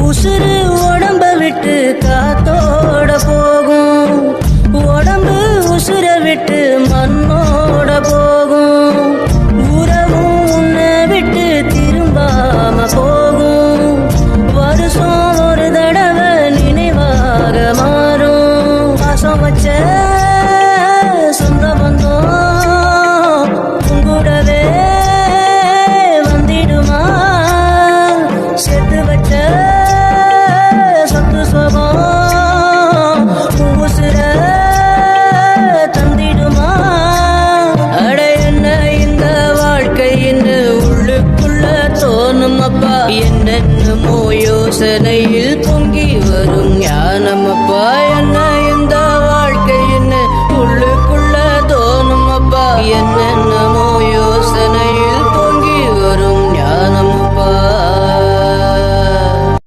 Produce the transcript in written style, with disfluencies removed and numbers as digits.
உசுறு உடம்ப விட்டு காத்தோட போகும், உடம்பு உசுர விட்டு மண்ணோட போகும், உறவும் உன்னை விட்டு திரும்பாம போகும், வருஷம் ஒரு தடவை நினைவாக மாறும். பாசம் வச்ச சொந்த பந்தம் உங்கூடவே வந்திடுமா, செத்து வச்ச சொத்து சுகம் உசுர தந்திடுமா. அட என்ன இந்த வாழ்க்கைன்னு உள்ளுக்குள்ள தோணும் அப்பா, என்னென்னமோ யோசனையில் பொங்கி வரும்.